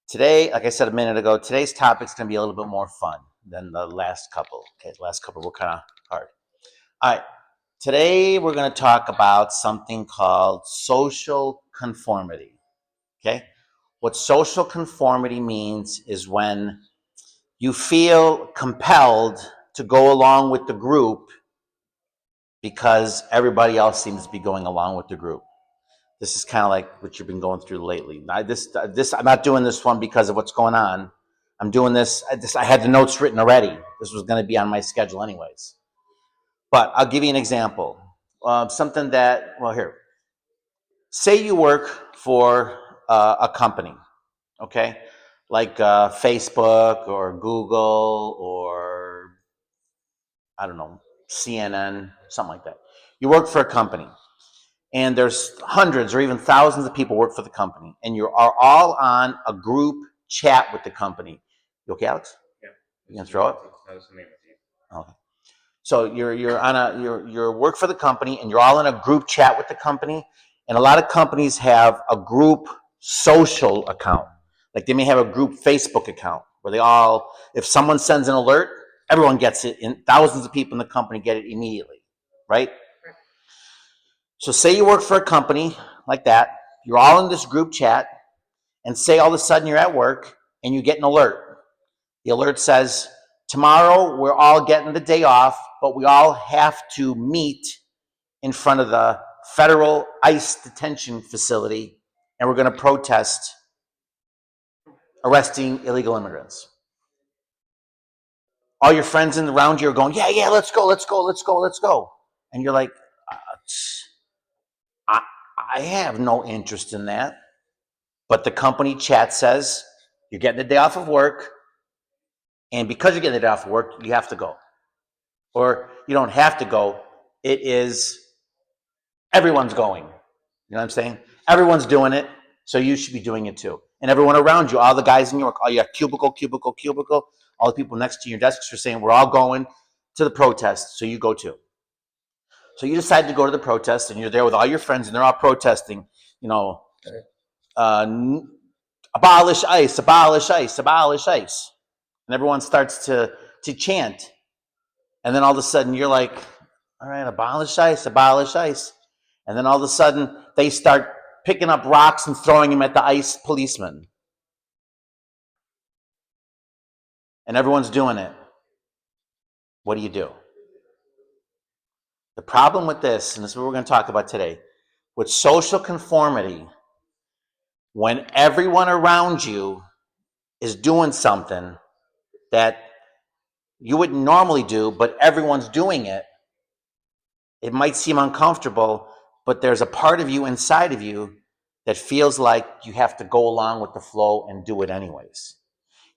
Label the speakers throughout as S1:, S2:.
S1: Today, like I said a minute ago, today's topic is going to be a little bit more fun than the last couple. Okay, the last couple were kind of hard. All right, today we're going to talk about something called social conformity. Okay, what social conformity means is when you feel compelled to go along with the group because everybody else seems to be going along with the group. This is kind of like what you've been going through lately. I'm not doing this one because of what's going on. I'm doing this. I had the notes written already. This was going to be on my schedule anyways. But I'll give you an example. Something that, well, here. Say you work for a company, okay? Like Facebook or Google or, I don't know, CNN, something like that. You work for a company. And there's hundreds or even thousands of people work for the company, and you are all on a group chat with the company. You okay, Alex?
S2: Yeah.
S1: You can throw it. Okay. So you're work for the company, and you're all in a group chat with the company. And a lot of companies have a group social account. Like they may have a group Facebook account where they all, if someone sends an alert, everyone gets it, and thousands of people in the company get it immediately, right? So say you work for a company like that, you're all in this group chat, and say all of a sudden you're at work and you get an alert. The alert says, tomorrow we're all getting the day off, but we all have to meet in front of the federal ICE detention facility, and we're going to protest arresting illegal immigrants. All your friends around you are going, yeah, let's go. And you're like, I have no interest in that. But the company chat says you're getting the day off of work, and because you're getting the day off of work, you have to go. Or you don't have to go. It is, everyone's going. You know what I'm saying? Everyone's doing it, so you should be doing it too. And everyone around you, all the guys in your work, all you have cubicle, all the people next to your desks are saying, we're all going to the protest, so you go too. So you decide to go to the protest, and you're there with all your friends, and they're all protesting, you know, abolish ICE, abolish ICE, abolish ICE. And everyone starts to chant. And then all of a sudden you're like, all right, abolish ICE, abolish ICE. And then all of a sudden they start picking up rocks and throwing them at the ICE policemen. And everyone's doing it. What do you do? The problem with this, and this is what we're going to talk about today, with social conformity, when everyone around you is doing something that you wouldn't normally do, but everyone's doing it, it might seem uncomfortable, but there's a part of you inside of you that feels like you have to go along with the flow and do it anyways.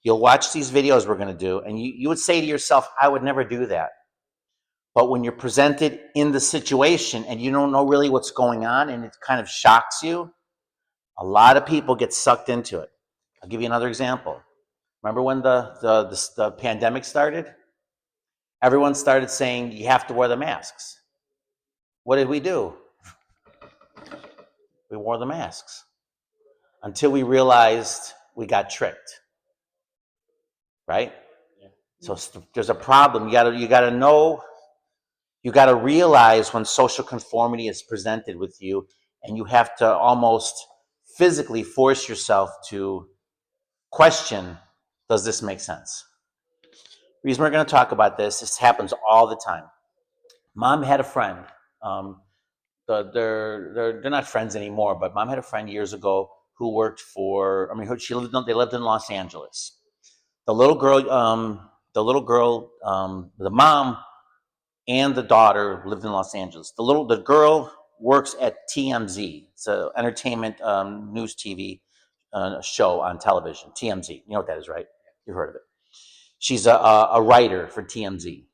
S1: You'll watch these videos we're going to do, and you would say to yourself, I would never do that. But when you're presented in the situation and you don't know really what's going on and it kind of shocks you, a lot of people get sucked into it. I'll give you another example. Remember when the pandemic started? Everyone started saying you have to wear the masks. What did we do? We wore the masks until we realized we got tricked, right? Yeah. So there's a problem. You gotta know. You gotta realize when social conformity is presented with you, and you have to almost physically force yourself to question: does this make sense? The reason we're going to talk about this happens all the time. Mom had a friend. They're not friends anymore, but Mom had a friend years ago who worked for. They lived in Los Angeles. The mom and the daughter lived in Los Angeles. The girl works at TMZ. It's an entertainment news TV show on television. TMZ. You know what that is, right? You've heard of it. She's a writer for TMZ.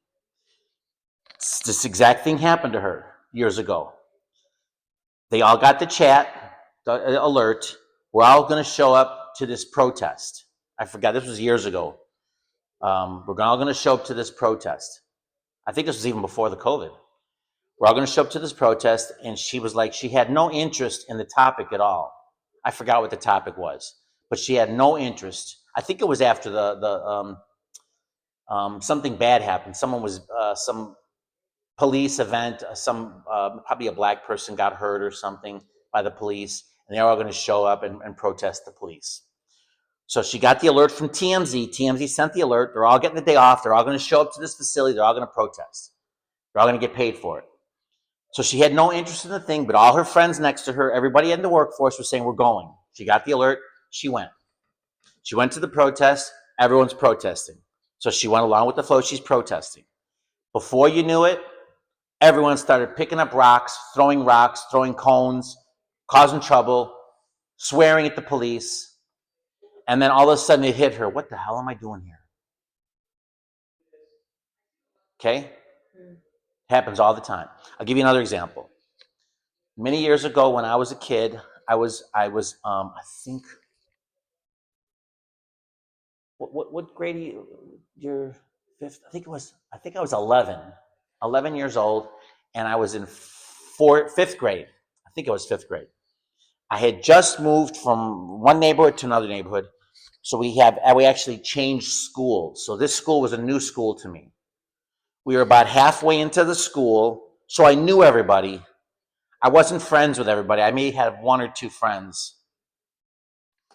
S1: This exact thing happened to her years ago. They all got the chat, the alert. We're all going to show up to this protest. I forgot, this was years ago. We're all going to show up to this protest. I think this was even before the COVID. We're all going to show up to this protest, and she was like, she had no interest in the topic at all. I forgot what the topic was. but she had no interest. I think it was after something bad happened. Someone was some police event. Some probably a black person got hurt or something by the police, and they were all going to show up and protest the police. So she got the alert from TMZ. TMZ sent the alert. They're all getting the day off. They're all going to show up to this facility. They're all going to protest. They're all going to get paid for it. So she had no interest in the thing, but all her friends next to her, everybody in the workforce was saying, we're going. She got the alert. She went. She went to the protest. Everyone's protesting. So she went along with the flow. She's protesting. Before you knew it, everyone started picking up rocks, throwing cones, causing trouble, swearing at the police. And then all of a sudden it hit her. What the hell am I doing here? Okay? Happens all the time. I'll give you another example. Many years ago when I was a kid, I think, what grade you're fifth? I think I was 11 years old, and I was in fifth grade. I think it was fifth grade. I had just moved from one neighborhood to another neighborhood. So we actually changed schools. So this school was a new school to me. We were about halfway into the school, so I knew everybody. I wasn't friends with everybody. I may have one or two friends,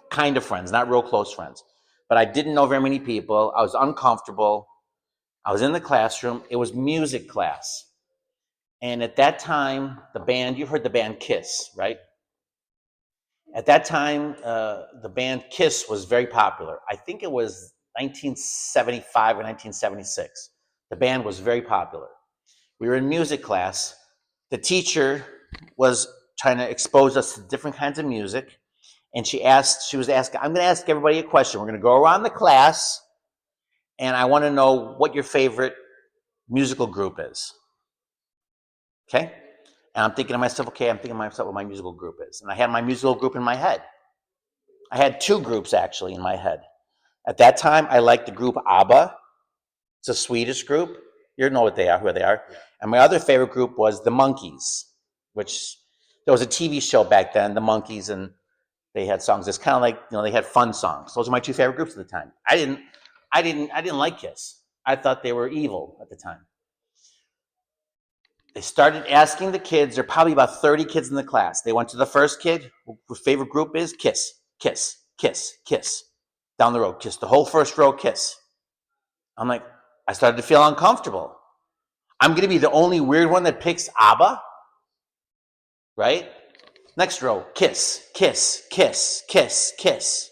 S1: kind of friends, not real close friends. But I didn't know very many people. I was uncomfortable. I was in the classroom. It was music class. And at that time, you heard the band Kiss, right? At that time, the band Kiss was very popular. I think it was 1975 or 1976. The band was very popular. We were in music class. The teacher was trying to expose us to different kinds of music. And she was asking, I'm going to ask everybody a question. We're going to go around the class, and I want to know what your favorite musical group is. Okay? And I'm thinking to myself, what my musical group is. And I had my musical group in my head. I had two groups, actually, in my head. At that time, I liked the group ABBA. It's a Swedish group. You know who they are. And my other favorite group was the Monkees, which there was a TV show back then, the Monkees, and they had songs. It's kind of like, they had fun songs. Those are my two favorite groups at the time. I didn't like Kiss. I thought they were evil at the time. They started asking the kids. There are probably about 30 kids in the class. They went to the first kid, whose favorite group is Kiss, Kiss, Kiss, Kiss. Down the road, Kiss. The whole first row, Kiss. I'm like, I started to feel uncomfortable. I'm going to be the only weird one that picks ABBA, right? Next row, Kiss, Kiss, Kiss, Kiss, Kiss.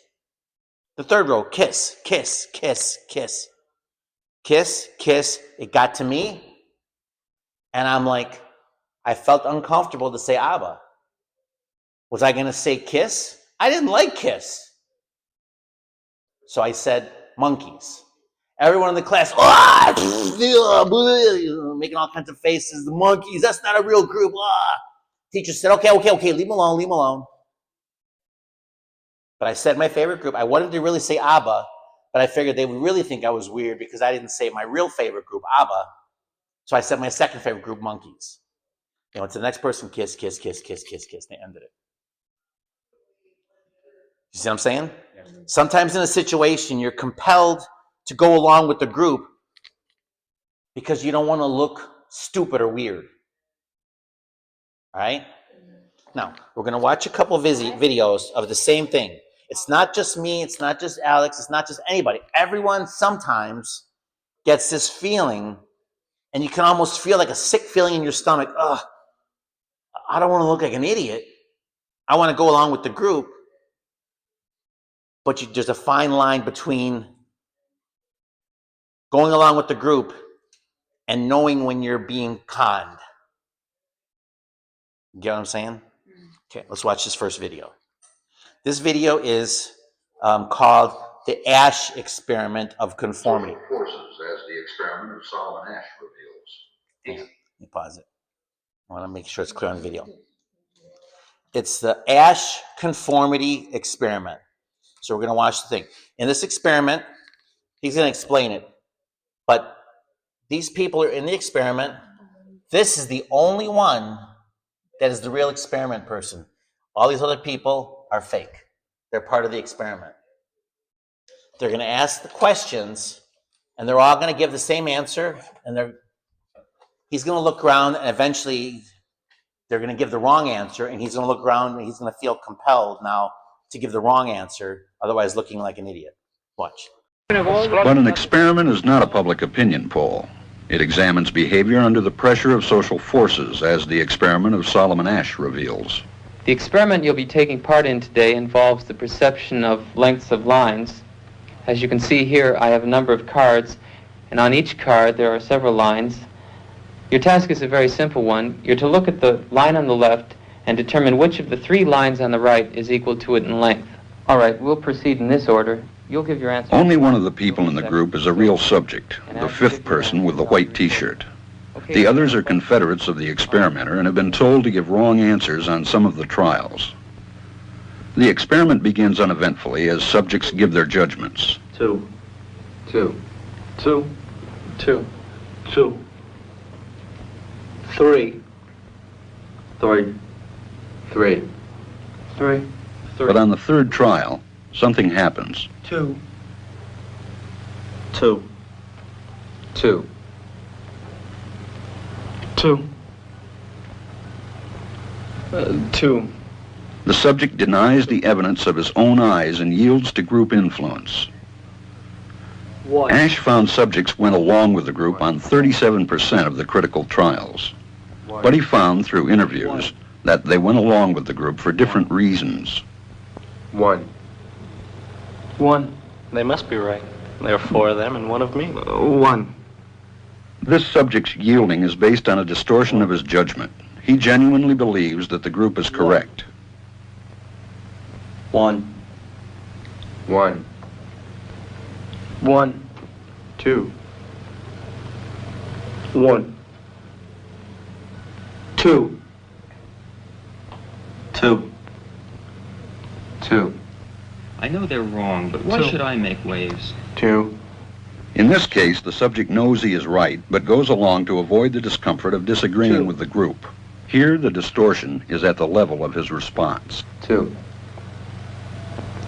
S1: The third row, Kiss, Kiss, Kiss, Kiss. Kiss, Kiss. It got to me. And I'm like, I felt uncomfortable to say ABBA. Was I going to say Kiss? I didn't like Kiss. So I said Monkees. Everyone in the class, making all kinds of faces. The Monkees, that's not a real group. Teacher said, okay, leave them alone. But I said my favorite group. I wanted to really say ABBA, but I figured they would really think I was weird because I didn't say my real favorite group, ABBA. So I said my second favorite group, Monkees. They went to the next person, Kiss, Kiss, Kiss, Kiss, Kiss, Kiss. They ended it. You see what I'm saying? Yeah. Sometimes in a situation, you're compelled to go along with the group because you don't want to look stupid or weird. All right? Now, we're going to watch a couple of videos of the same thing. It's not just me. It's not just Alex. It's not just anybody. Everyone sometimes gets this feeling, and you can almost feel like a sick feeling in your stomach. Ugh, I don't want to look like an idiot. I want to go along with the group. But there's a fine line between going along with the group and knowing when you're being conned. You get what I'm saying? Okay, let's watch this first video. This video is called The Ash Experiment of Conformity.
S2: Social forces, as the experiment of Solomon Ash reveals.
S1: Let me pause it. I want to make sure it's clear on the video. It's the Ash Conformity Experiment. So we're going to watch the thing. In this experiment, he's going to explain it. But these people are in the experiment. This is the only one that is the real experiment person. All these other people are fake. They're part of the experiment. They're going to ask the questions, and they're all going to give the same answer, and he's going to look around, and eventually they're going to give the wrong answer, and he's going to look around, and he's going to feel compelled now to give the wrong answer, otherwise looking like an idiot. Watch.
S3: But an experiment is not a public opinion poll. It examines behavior under the pressure of social forces, as the experiment of Solomon Asch reveals.
S4: The experiment you'll be taking part in today involves the perception of lengths of lines. As you can see here, I have a number of cards, and on each card there are several lines. Your task is a very simple one. You're to look at the line on the left and determine which of the three lines on the right is equal to it in length. All right, we'll proceed in this order. You'll give your answer.
S3: Only one of the people in the group is a real subject, the fifth person with the white t-shirt. The others are confederates of the experimenter and have been told to give wrong answers on some of the trials. The experiment begins uneventfully as subjects give their judgments.
S5: 2,
S4: 2,
S5: 2,
S4: 2,
S5: 2, 3, 3,
S4: 3, 3,
S3: But on the third trial, something happens.
S5: 2, 2,
S4: 2,
S5: 2, 2.
S3: The subject denies the evidence of his own eyes and yields to group influence.
S5: 1.
S3: Asch found subjects went along with the group on 37% of the critical trials. But he found through interviews that they went along with the group for different reasons.
S5: 1. 1.
S6: They must be right. There are 4 of them and 1 of me.
S5: 1.
S3: This subject's yielding is based on a distortion of his judgment. He genuinely believes that the group is correct.
S5: 1. 1. 1. 2. 1. 2. 2. 2.
S7: I know they're wrong, but why should I make waves?
S5: 2.
S3: In this case, the subject knows he is right, but goes along to avoid the discomfort of disagreeing with the group. Here, the distortion is at the level of his response.
S4: 2,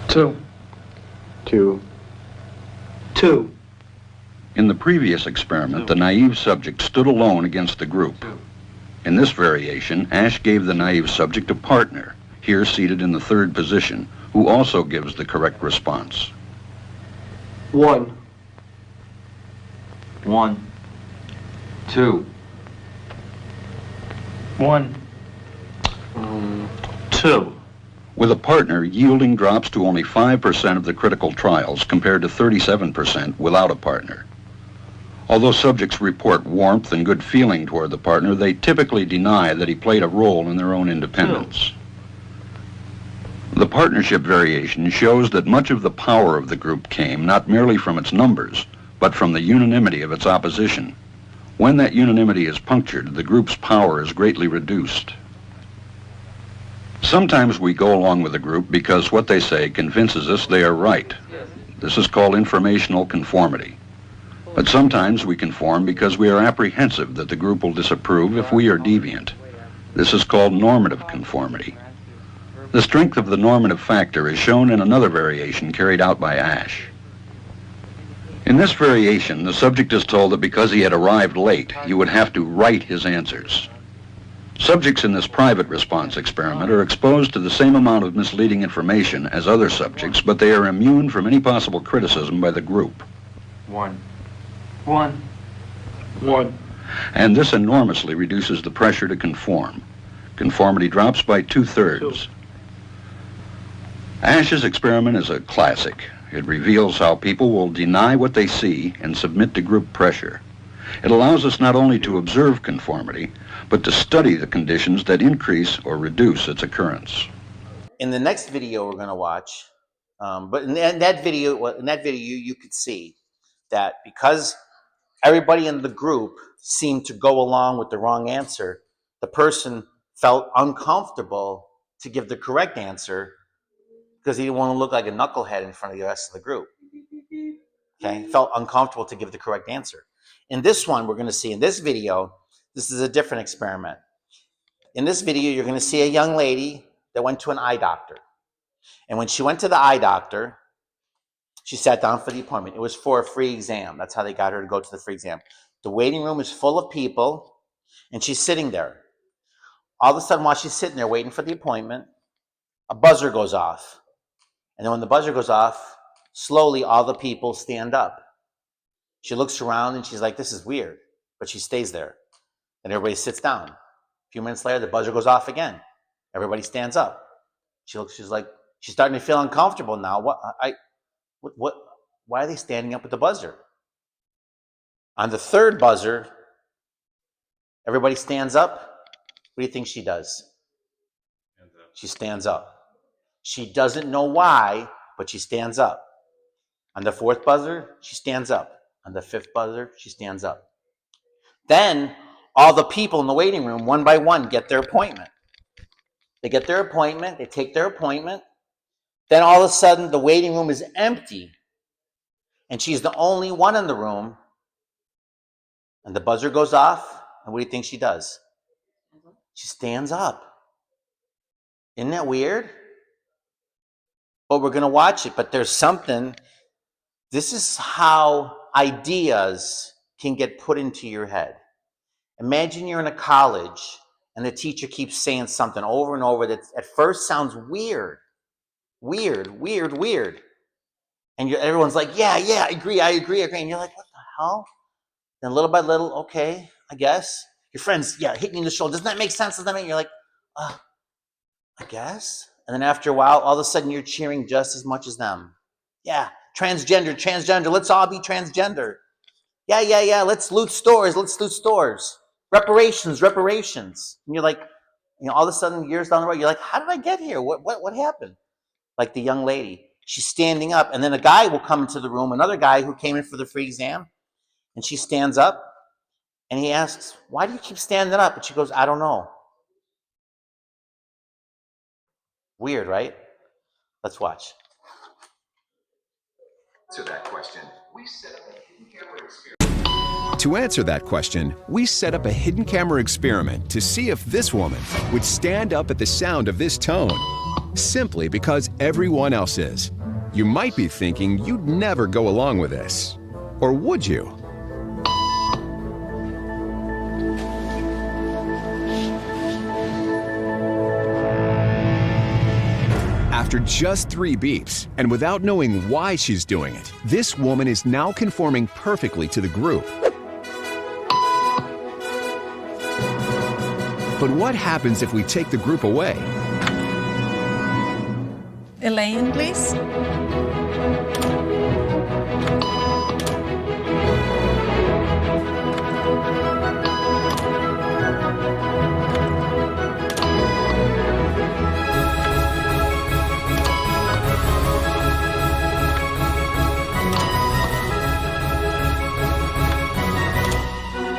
S5: 2. 2. 2.
S3: In the previous experiment, the naive subject stood alone against the group. In this variation, Asch gave the naive subject a partner, here seated in the third position, who also gives the correct response.
S5: 1. 1. 2. 1. 2.
S3: With a partner, yielding drops to only 5% of the critical trials compared to 37% without a partner. Although subjects report warmth and good feeling toward the partner, they typically deny that he played a role in their own independence. The partnership variation shows that much of the power of the group came not merely from its numbers, but from the unanimity of its opposition. When that unanimity is punctured, the group's power is greatly reduced. Sometimes we go along with a group because what they say convinces us they are right. This is called informational conformity. But sometimes we conform because we are apprehensive that the group will disapprove if we are deviant. This is called normative conformity. The strength of the normative factor is shown in another variation carried out by Asch. In this variation, the subject is told that because he had arrived late, he would have to write his answers. Subjects in this private response experiment are exposed to the same amount of misleading information as other subjects, but they are immune from any possible criticism by the group.
S5: 1. 1. 1.
S3: And this enormously reduces the pressure to conform. Conformity drops by 2/3. Asch's experiment is a classic. It reveals how people will deny what they see and submit to group pressure. It allows us not only to observe conformity, but to study the conditions that increase or reduce its occurrence.
S1: In the next video we're going to watch, but in that video, you could see that because everybody in the group seemed to go along with the wrong answer, the person felt uncomfortable to give the correct answer because he didn't want to look like a knucklehead in front of the rest of the group. Okay, felt uncomfortable to give the correct answer. In this one, we're going to see in this video, this is a different experiment. In this video, you're going to see a young lady that went to an eye doctor. And when she went to the eye doctor, she sat down for the appointment. It was for a free exam. That's how they got her to go to the free exam. The waiting room is full of people, and she's sitting there. All of a sudden, while she's sitting there waiting for the appointment, a buzzer goes off. And then when the buzzer goes off, slowly all the people stand up. She looks around and she's like, this is weird. But she stays there. And everybody sits down. A few minutes later, the buzzer goes off again. Everybody stands up. She's like, she's starting to feel uncomfortable now. Why are they standing up with the buzzer? On the third buzzer, everybody stands up. What do you think she does? She stands up. She doesn't know why, but she stands up. On the fourth buzzer, she stands up. On the fifth buzzer, she stands up. Then all the people in the waiting room, one by one, get their appointment. They get their appointment. They take their appointment. Then all of a sudden, the waiting room is empty. And she's the only one in the room. And the buzzer goes off. And what do you think she does? She stands up. Isn't that weird? But we're going to watch it. But there's something. This is how ideas can get put into your head. Imagine you're in a college and the teacher keeps saying something over and over that at first sounds weird. Weird. And everyone's like, yeah, I agree. And you're like, what the hell? Then little by little, okay, I guess. Your friends, hit you in the shoulder. Doesn't that make sense? You're like, I guess. And then after a while, all of a sudden you're cheering just as much as them. Yeah, transgender. Let's all be transgender. Yeah. Let's loot stores. Reparations. And you're like, all of a sudden, years down the road, you're like, how did I get here? What happened? Like the young lady, she's standing up, and then a guy will come into the room, another guy who came in for the free exam, and she stands up, and he asks, why do you keep standing up? And she goes, I don't know. Weird, right? Let's watch.
S2: To that question, we set up a hidden camera experiment.
S8: To answer that question, we set up a hidden camera experiment to see if this woman would stand up at the sound of this tone, simply because everyone else is. You might be thinking you'd never go along with this. Or would you? After just 3 beeps, and without knowing why she's doing it, this woman is now conforming perfectly to the group. But what happens if we take the group away?
S9: Elaine, please.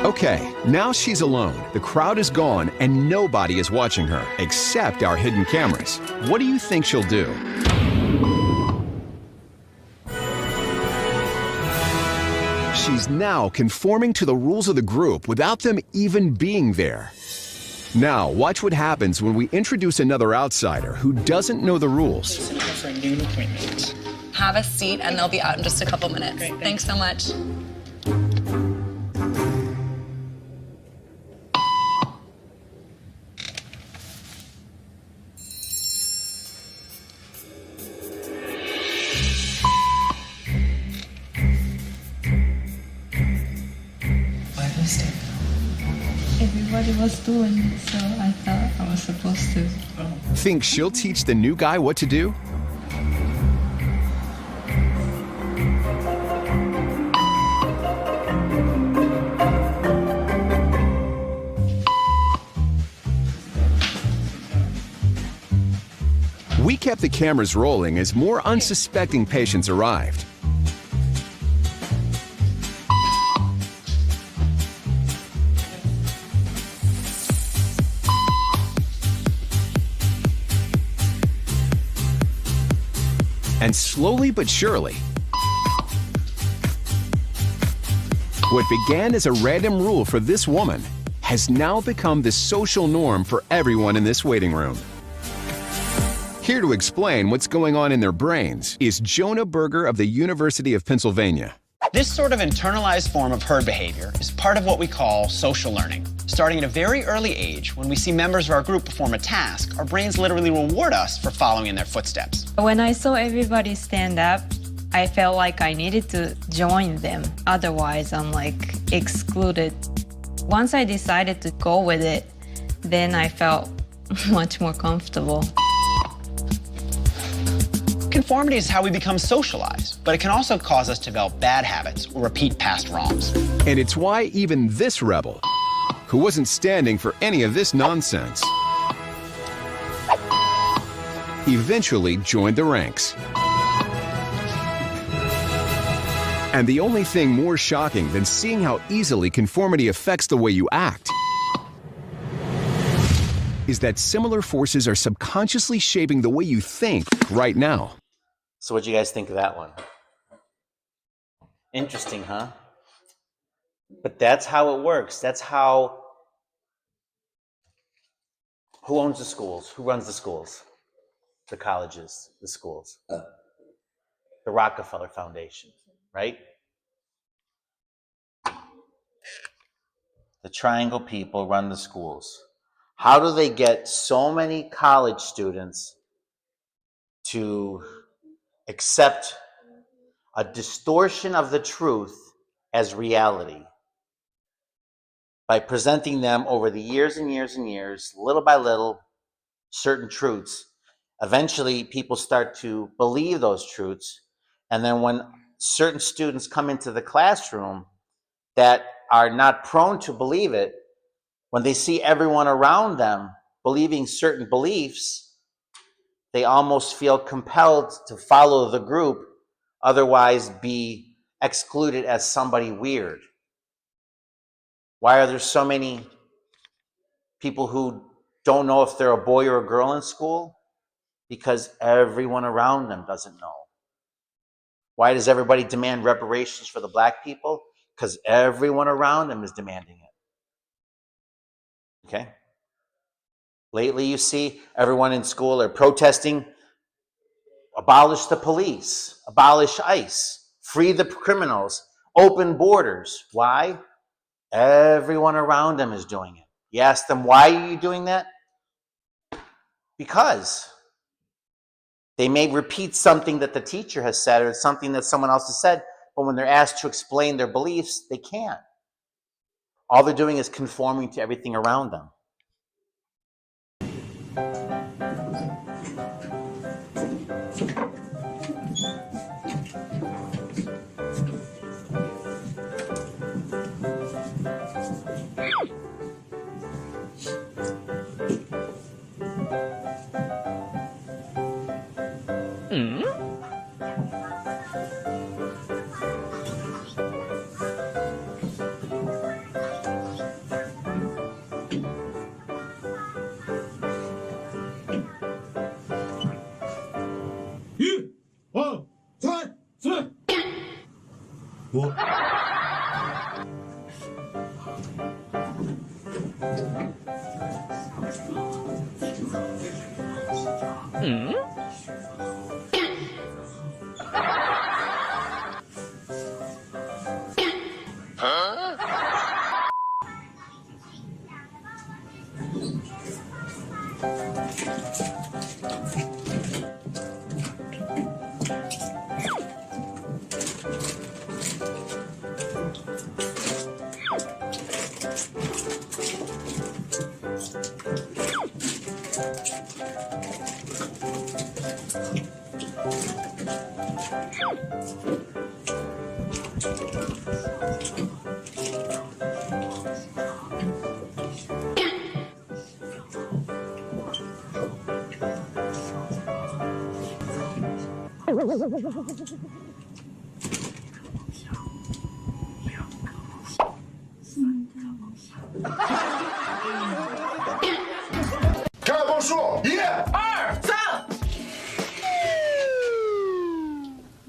S8: Okay, now she's alone. The crowd is gone and nobody is watching her, except our hidden cameras. What do you think she'll do? She's now conforming to the rules of the group without them even being there. Now, watch what happens when we introduce another outsider who doesn't know the rules.
S9: For a noon appointment. Have a seat and they'll be out in just a couple minutes. Great, thanks so much.
S10: Everybody was doing it, so I thought I was supposed to.
S8: Think she'll teach the new guy what to do? We kept the cameras rolling as more unsuspecting patients arrived. And slowly but surely, what began as a random rule for this woman has now become the social norm for everyone in this waiting room. Here to explain what's going on in their brains is Jonah Berger of the University of Pennsylvania.
S11: This sort of internalized form of herd behavior is part of what we call social learning. Starting at a very early age, when we see members of our group perform a task, our brains literally reward us for following in their footsteps.
S10: When I saw everybody stand up, I felt like I needed to join them. Otherwise, I'm like excluded. Once I decided to go with it, then I felt much more comfortable.
S11: Conformity is how we become socialized, but it can also cause us to develop bad habits or repeat past wrongs.
S8: And it's why even this rebel, who wasn't standing for any of this nonsense, eventually joined the ranks. And the only thing more shocking than seeing how easily conformity affects the way you act is that similar forces are subconsciously shaping the way you think right now.
S1: So what do you guys think of that one? Interesting, huh? But that's how it works. That's how... Who owns the schools? Who runs the schools? The colleges, the schools. The Rockefeller Foundation, right? The triangle people run the schools. How do they get so many college students to accept a distortion of the truth as reality? By presenting them over the years and years and years, little by little, certain truths. Eventually, people start to believe those truths. And then when certain students come into the classroom that are not prone to believe it, when they see everyone around them believing certain beliefs, they almost feel compelled to follow the group, otherwise be excluded as somebody weird. Why are there so many people who don't know if they're a boy or a girl in school? Because everyone around them doesn't know. Why does everybody demand reparations for the black people? Because everyone around them is demanding it. Okay? Lately, you see everyone in school are protesting, abolish the police, abolish ICE, free the criminals, open borders. Why? Everyone around them is doing it. You ask them, why are you doing that? Because they may repeat something that the teacher has said or something that someone else has said, but when they're asked to explain their beliefs, they can't. All they're doing is conforming to everything around them.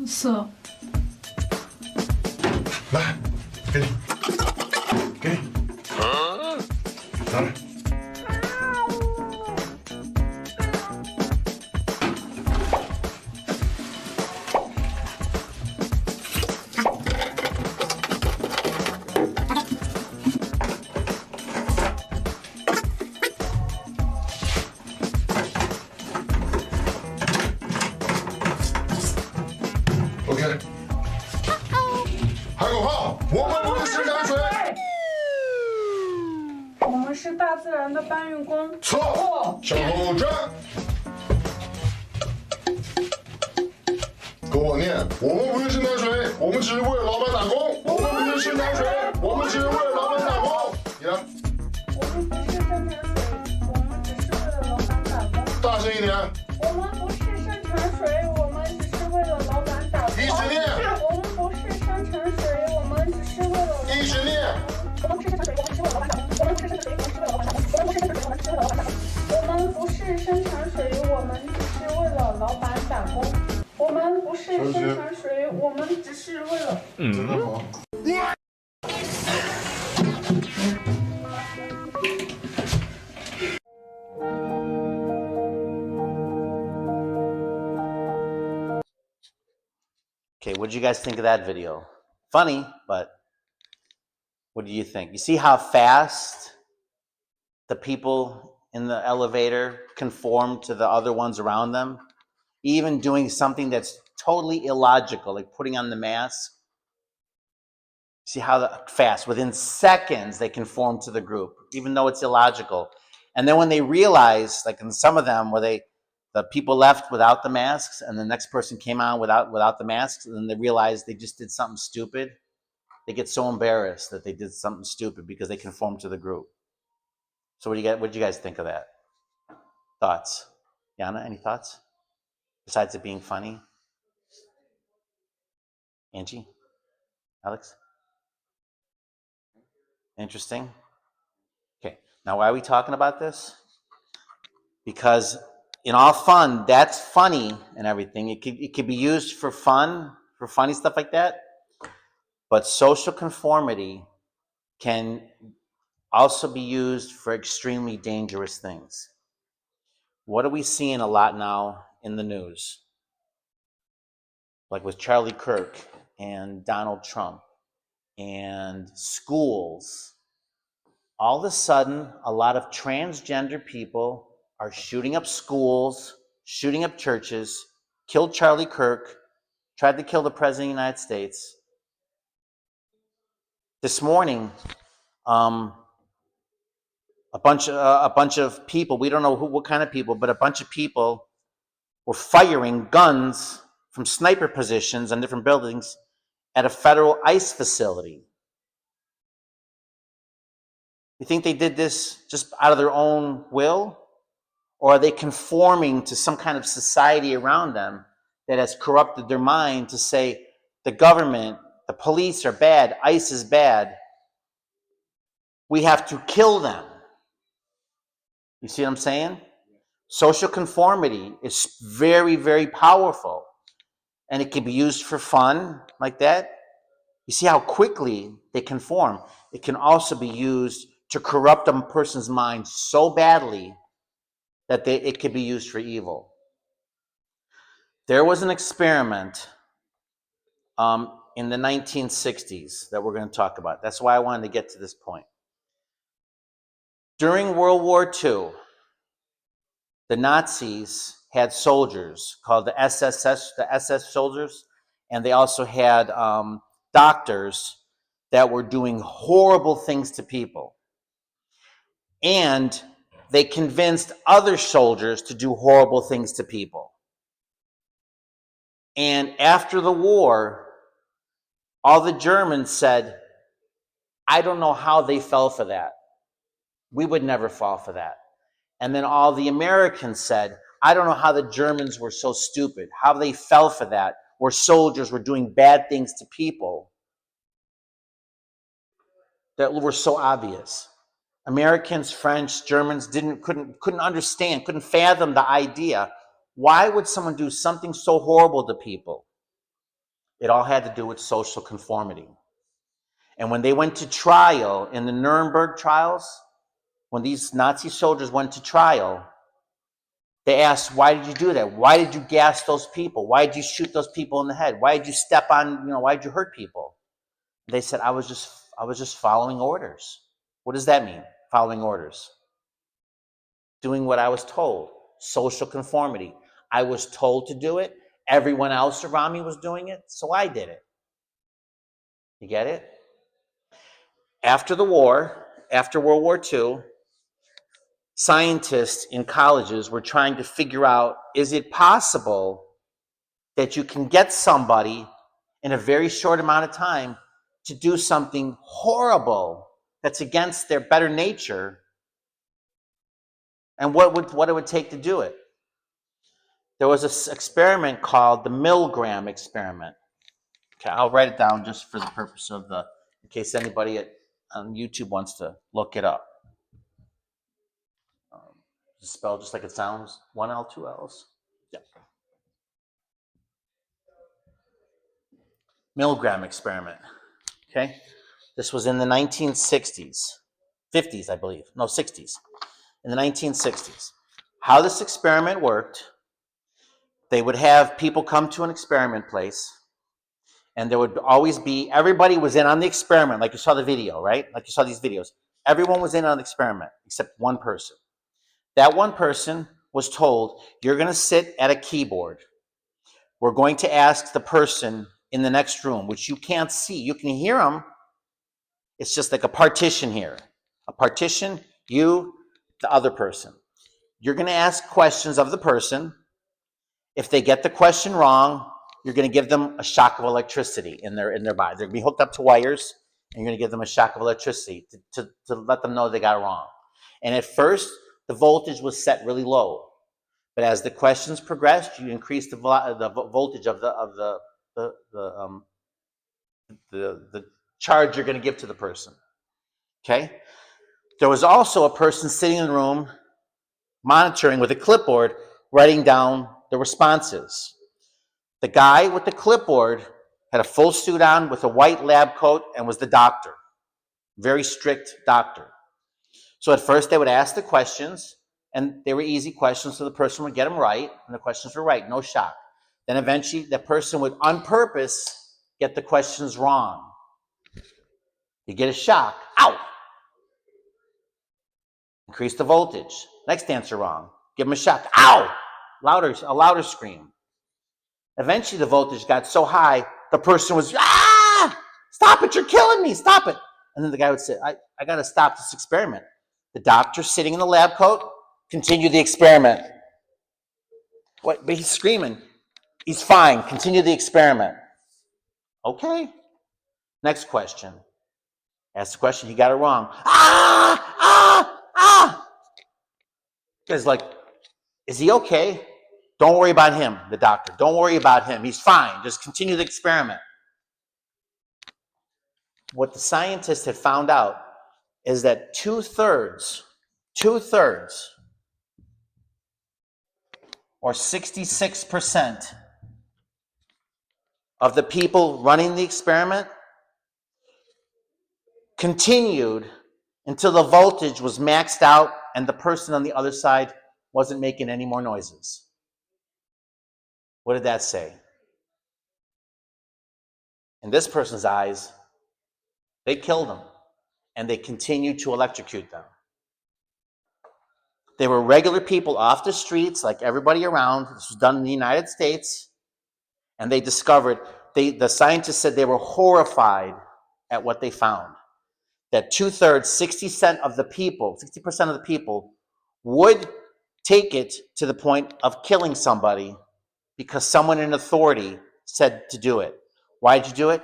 S10: So,
S12: 口号，我们不是生产水。
S13: 我们是大自然的搬运工。
S12: 错，向后站。跟我念，我们不是生产水，我们只是为了老板打工。我们不是生产水，我们只是为了老板打工。你呢？
S13: 我们不是生产水，我们只是为了老板打工。
S12: 大声一点。
S13: 我们不是生产水，我们只是为了老板打工。
S12: 一直念。
S13: 我们不是生产水，我们只是为了。
S12: 一直念。
S13: 我们不是生产水，我们只是为了老板打工。我们不是生产水，我们只是为了老板打工。我们不是生产水，我们只是为了老板打工。我们不是生产水，我们只是为了老板打工。我们不是生产水，我们只是为了。
S12: 真的好。
S1: Okay, what did you guys think of that video? Funny, but what do you think? You see how fast the people in the elevator conform to the other ones around them? Even doing something that's totally illogical, like putting on the mask. See how fast, within seconds, they conform to the group, even though it's illogical. And then when they realize, like in some of them, where the people left without the masks, and the next person came on without the masks, and then they realized they just did something stupid. They get so embarrassed that they did something stupid because they conform to the group. So what do you guys think of that? Thoughts? Yana, any thoughts? Besides it being funny? Angie? Alex? Interesting? Okay, now why are we talking about this? Because in all fun, that's funny and everything. It could be used for fun, for funny stuff like that. But social conformity can also be used for extremely dangerous things. What are we seeing a lot now in the news? Like with Charlie Kirk and Donald Trump and schools. All of a sudden, a lot of transgender people are shooting up schools, shooting up churches, killed Charlie Kirk, tried to kill the President of the United States. This morning, a bunch of people, we don't know what kind of people, but a bunch of people were firing guns from sniper positions on different buildings at a federal ICE facility. You think they did this just out of their own will? Or are they conforming to some kind of society around them that has corrupted their mind to say the government, the police are bad, ICE is bad, we have to kill them? You see what I'm saying? Social conformity is very, very powerful. And it can be used for fun like that. You see how quickly they conform. It can also be used to corrupt a person's mind so badly that it could be used for evil. There was an experiment in the 1960s that we're going to talk about. That's why I wanted to get to this point. During World War II, the Nazis had soldiers called the SS soldiers, and they also had doctors that were doing horrible things to people. And they convinced other soldiers to do horrible things to people. And after the war, all the Germans said, I don't know how they fell for that. We would never fall for that. And then all the Americans said, I don't know how the Germans were so stupid, how they fell for that, where soldiers were doing bad things to people that were so obvious. Americans, French, Germans couldn't understand, couldn't fathom the idea. Why would someone do something so horrible to people? It all had to do with social conformity. And when they went to trial in the Nuremberg trials, when these Nazi soldiers went to trial, they asked, why did you do that? Why did you gas those people? Why did you shoot those people in the head? Why did you step on, why did you hurt people? They said, I was just following orders. What does that mean, following orders? Doing what I was told. Social conformity. I was told to do it. Everyone else around me was doing it, so I did it. You get it? After the war, after World War II, scientists in colleges were trying to figure out, is it possible that you can get somebody in a very short amount of time to do something horrible that's against their better nature, and what it would take to do it? There was an experiment called the Milgram experiment. Okay, I'll write it down just for the purpose of in case anybody on YouTube wants to look it up. It's spelled just like it sounds, 1 L, 2 L's. Yeah. Milgram experiment. Okay, this was in the 1960s, 50s, I believe. No, 60s. In the 1960s. How this experiment worked, they would have people come to an experiment place, and there would always be, everybody was in on the experiment, like you saw the video, right? Like you saw these videos. Everyone was in on the experiment except one person. That one person was told, you're going to sit at a keyboard. We're going to ask the person in the next room, which you can't see. You can hear them. It's just like a partition here. A partition, you, the other person. You're going to ask questions of the person. If they get the question wrong, you're going to give them a shock of electricity in their body. They're going to be hooked up to wires, and you're going to give them a shock of electricity to let them know they got it wrong. And at first, the voltage was set really low. But as the questions progressed, you increase the voltage of the charge you're going to give to the person. Okay? There was also a person sitting in the room monitoring with a clipboard, writing down the responses. The guy with the clipboard had a full suit on with a white lab coat and was the doctor. Very strict doctor. So at first they would ask the questions, and they were easy questions, so the person would get them right, and the questions were right, no shock. Then eventually the person would, on purpose, get the questions wrong. You get a shock. Ow! Increase the voltage. Next answer wrong. Give them a shock. Ow! A louder scream. Eventually the voltage got so high, the person was, ah! Stop it, you're killing me, stop it. And then the guy would say, I got to stop this experiment. The doctor sitting in the lab coat, continue the experiment. What? But he's screaming. He's fine, continue the experiment. Okay. Next question. Ask the question, he got it wrong. Ah! Ah! Ah! Guy's like, is he okay? Don't worry about him, the doctor. Don't worry about him. He's fine. Just continue the experiment. What the scientists had found out is that two-thirds, or 66% of the people running the experiment continued until the voltage was maxed out and the person on the other side wasn't making any more noises. What did that say? In this person's eyes, they killed them, and they continued to electrocute them. They were regular people off the streets, like everybody around. This was done in the United States, and they discovered, the scientists said they were horrified at what they found. That 2/3, 60% of the people would take it to the point of killing somebody because someone in authority said to do it. Why did you do it?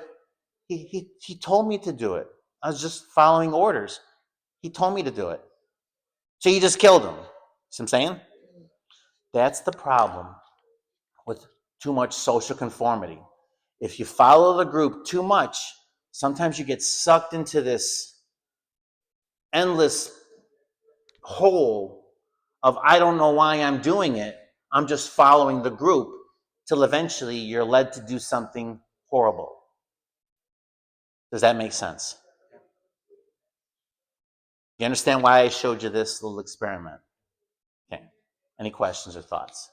S1: He told me to do it. I was just following orders. He told me to do it. So you just killed him. See what I'm saying? That's the problem with too much social conformity. If you follow the group too much, sometimes you get sucked into this endless hole of, I don't know why I'm doing it. I'm just following the group, till eventually you're led to do something horrible. Does that make sense? You understand why I showed you this little experiment? Okay. Any questions or thoughts?